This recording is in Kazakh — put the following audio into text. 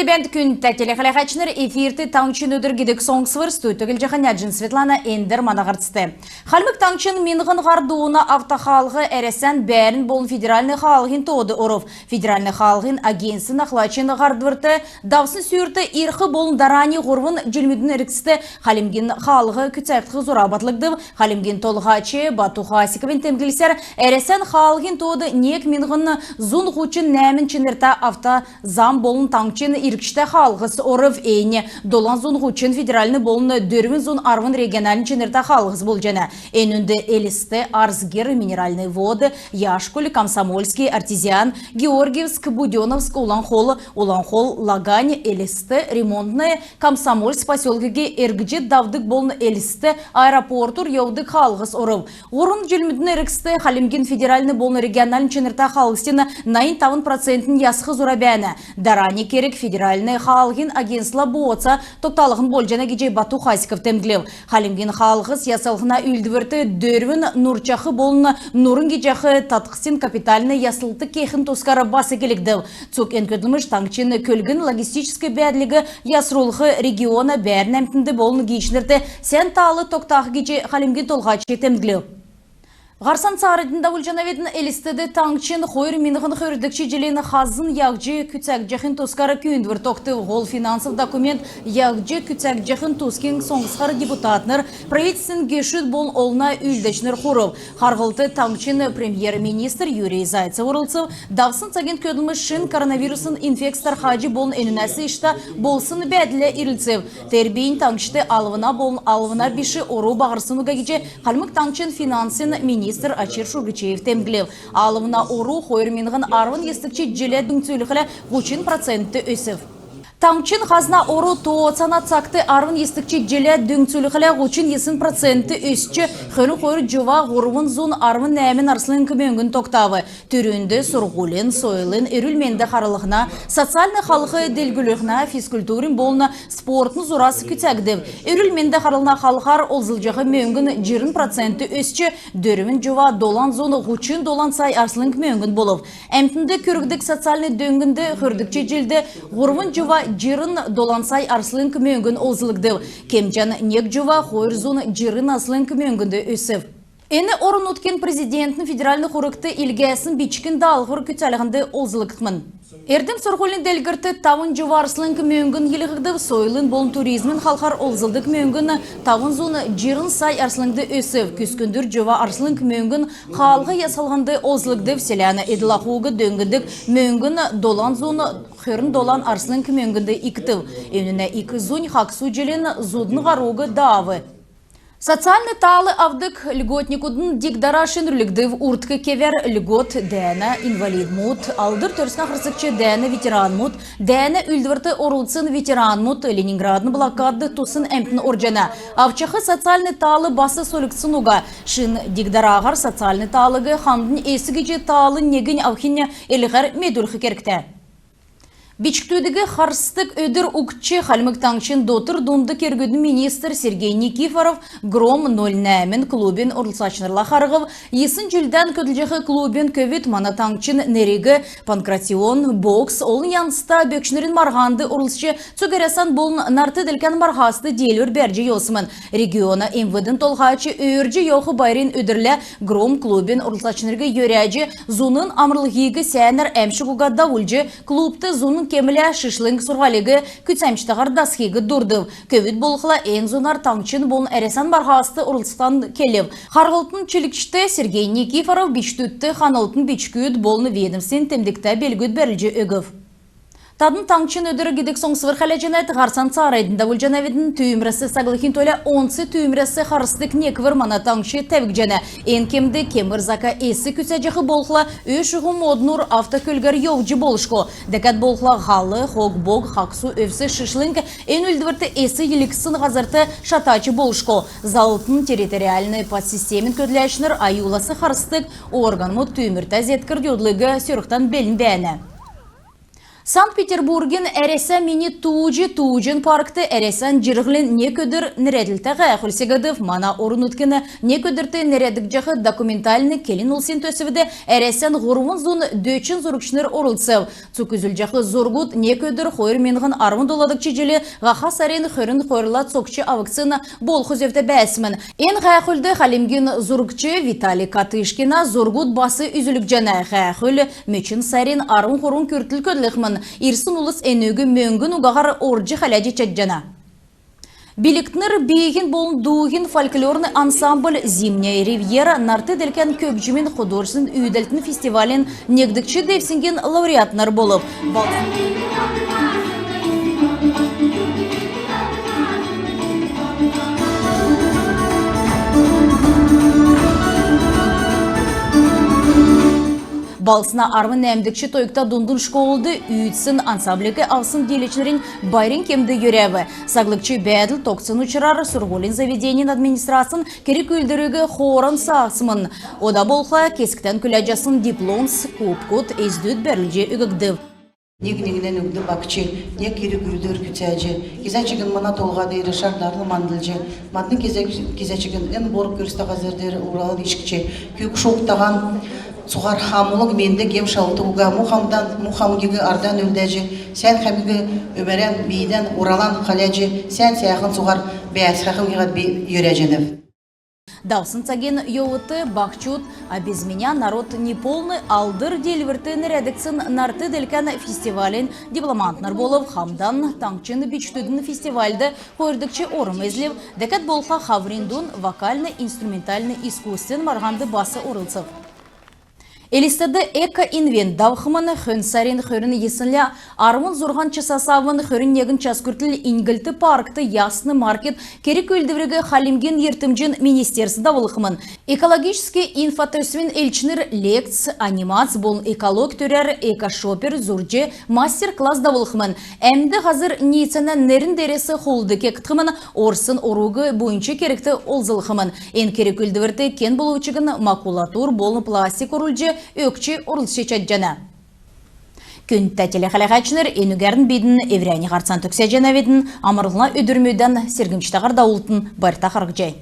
дебент күн тәтелі қалақачыныр эфирті таңчын өдір гедек соңсывыр стуйтігіл жақаняджын Светлана Эндер манағыртысты. Халмік таңчын менғын ғардуына автохалғы әресен бәрін болын федеральный халғын тоды оров. Федеральный халғын агенсын ақлачын ғардвырты, давсын сүйірті ирқы болын дарани ғорвын жүлмедің әріксті халимген халғы күтсәқтіғі зорабатлығды халимген толғачы Бату Хасиковен темгілісер әресен халғын тоды нек менғын зұн ғучын нәмін чынырта авто зам болын таңчын иркшті халғыз орыв әйне долан зон ғучын федеральны болын дөрвін зон арвын регионалын чынырта халғыз бол жана. Энүнді Элисті, Арзгер, Минеральный воды, Яшкуль, Комсомольский, Артезиан, Георгиевск, Буденовск, Уланхол, Лагань, Элисті, Ремонтный, Комсомольск, поселкеге Эргджет, Давдык болын Элисті, аэропортур, Еудык халғыз орыв. Орын жүлмүдін әріксті халимген федеральны болын регионалын чынырта халғыстен 90% ясқы зурабәні. Дарани керек федеральный халғын агентсла боğaца тоқталығын болжана кежей Бату Хасиков темглев. Халимген халғыз ясалғына үлдівірті дөрвін нұрчақы болыны нұрын кежақы татқысын капитальны ясылты кехін тоскары басы келікдів. Цук энкөділміш таңчын көлгін логистический бәділігі ясрулғы региона бәрін әмтінді болыны кейшілерді сән талы тоқтағы кежей халимген толғачы темглев. Ғарсан царыдында ұлжанаветін әлістеді таңчын қойыр меніғын қөрдікші желені қазын яғжы күтсәк жәхін тұскары күйіндвір тоқты ғол финансов документ яғжы күтсәк жәхін тұскен соңғысқары депутатныр правительствен кешуд бол олна үлдешнер құрып. Қарғылты таңчын премьер-министр Юрий Зайцев ұрылцев давсын цаген көділмішін коронавирусын инфекстар хажы болын әнінәсі ішті болсын бәділі ирілцев. Тербейін таңшты алывына болын алывына біші ору бағырсын ұға қалмық таңчын финансын министр Ачир Шургичеев темглев. Алымына ору қойырменғын арвын естікче желі дүңтөліқілі 3% өсів. Таңчын қазна ору тоғатсана цақты арвын естікче желі дүңтөліқілі 3% өсчі қөрі қойыр жова ғорвын зон арвын нәмін арсылын көмеңгін тоқтавы. Түрінді сұрғулын, сойлын, үрілменді қарылығына, социальны халқы делгілігіна, физкультурин болына, спортын зұрасы күтәгдів. Үрілменді қарылына халқар олзылжағы мөңгін 20% өсчі дөрвін жова долан зоны 3 долан сай арсылын көмеңгін болып. Әмтінді көрігдік социальны дөңгінді қөрдікче желді ғорвын жова жирын долансай арсылын көмеңгін олзылыгды. Кемчан нек жува қойыр зоны жирын асылын көмеңгінді өсіп. Әні орын өткен президенттің федеральны қорықты илгәсін бичкін далғыр күтәлігінді олзылықтымын. Эрдем сұрғылын дәлгірті тавын жува арсылын көмеңгін елігіді сойлын болын туризмін халқар олзылдық мөңгін тавын зоны жирын сай арсылыңды өсіп. Күскіндір жува арсылын көмеңгін қалғы ясалғынды олзылыгды селяны еділақуғы дөңгіндік мөңгін долан зоны Хөрін долан арсылын көмеңгінді икітів. Önüne 2 зон хақсу желен зудын ғаруғы давы. Социальный талы авдык льготникудын дигдара шынрүлігдів уртқы кевер льгот дәні инвалид мут, алдыр төрсіна қырсықчы дәні ветеран мут, дәні үлдвірті орылсын ветеран мут, Ленинградны блокады тусын әмтін оржана. Авчақы социальный талы басы соліксын уға. Шын дигдарағар социальный талығы хамдың есігіже талы негін авхине еліғар медулхы керкті. Бичктүүдігі қарыстық өдір ұқчы қалмық таңшын дотыр донды кергіді министр Сергей Никифоров Гром 0-нәмін клубен ұрылсачынырла қарғып, есын жүлден көділжіғі клубен көвет мана таңшын нерегі панкратион, бокс, олын янста бөкшінерін марғанды ұрылсычы цугерасан болын нарты ділкен марғасты дейлер бәржі йосымын. Региона МВДін толғачы өржі йоқы байрен өдірлі Гром клубен ұрылсачынырғы йөрәжі зонын амырлығығы сәнір әмшіғуға давульжы клубты зонын кемілі шышлың сұрғалығы күтсәмшітіғар дасхегі дұрдыв. Көвіт болықла ең зонар таңчын болын әресен барғасты ұрылстан келів. Қарғылтын чілікшті Сергей Никифоров биштүтті қанылтын бичкүйд болыны ведімсен темдікті белгүд бәрілжі өгів. Тадын таңчын өдірі гедек соңсывыр қалажанайт ғарсан царайдында өлжанаведін түйімресі сағылықын төлі 10 түйімресі қарыстық неквір мана таңшы тәвік жана. Ен кемді кемір зака есі күсәжіғі болқыла өшіғу моднур автокөлгер еуджі болышқо. Дәкәт болқыла ғалы, хоқ-бог, хақсу, өфсі шышлынг, ен үлдівірті есі еліксін ғазырты шатачы болышқо. Залытын территориальный подсистемін көділәшінір аюласы қарыстық органмы түйімірті зеткір деудлығы сөріқтан белін бәні. Санкт-Петербургин әресен мені туужин паркты әресен жырғылын не көдір нереділтіғі құлсегадыв мана орын өткені не көдірті нередік жағы документальны келін ұлсен төсівіде әресен ғұрвын зұн дөчін зұрықшыныр орылсып. Цукүзіл жағы зоргут не көдір қойыр менғын армын доладық чежелі ғаха сарен қөрін қойырлат соқчы авықсыны бол құзевді бәсімін. Ен ғайқылды қалемген зұрықчы Виталий Катышкина зоргут басы үзілік жана ғайқыл мөчін сарен арын қорын көртіл көділіқмін. Ирсын улыс энөгі мөңгін уғағар оржы қаладжи чаджана. Биліктнір бейгін болын дуғын фольклорны ансамбль «Зимняя ривьера» нарты делкен көкжімен художественн үйділтін фестивалін негдікші девсінген лауреатнар болып. Балсына армын әмдікші тойықта дундun школды үйітсін ансамблігі алсын делечнерін байрын кемді өрәві. Саглыкчы бәділ тоқсын ұчырар сұрғолин заведенин администрациясын керек өлдірігі хорын сағысымын. Ода болға кескітен күләжасын дипломс, көпкөт, ездүд бәрілже үгігді. Негінен үгді бақчы, не кері күрдір күтәжі. Кезәчігін мана толға дейірі шардарлы мандылжы. Мадны кезәчігін ән борып көрісті қазірдері ұралын ешкіче. Көк шоқтаған Суғар хамылық менді кем шалтуға мұхамгегі ардан өлдәжі, сән қамығы өмәрен бейден уралан қаляжы, сән сәяқын суғар бәс қақымғығат үйрәжені. Даусын цаген йоуыты бақчут, а без меня народ не полный алдыр делверті нерәдіксін нарты делкен фестивалін дипломантнар болып, хамдан таңчыны бичтүдің фестивальды қойырдықчы орым әзлев, дәкәт болға хавриндун вокально-инструментальный искусствен марғанды басы орылсып. Элистеді эко-инвент давхыманы хүн сарин хүрін есінлі армын зұрған часасавын хүрін егін часкүртіл ингілті паркты ясны маркет керек өлдівігі халимген ертімжен министерсі давылықымын. Экологический инфотөсвен элчінір лекц, анимац болын эколог төрер, эко-шопер, зурже, мастер-класс давылықымын. Әмді ғазыр нейцінен нерін дересі холды кектімін, орсын оруғы бойынша керекті олзылықымын. Ен керек өлдівірді кен болуычығын макулатур болын пластик орулже өкче орылшы чаджана. Күн тәтелі қалағачыныр енігерін бейдің еврәне қарцан түксе жана бейдің амырылына өдірмеуден сергімшті қарда ұлтын барта қарғы жай.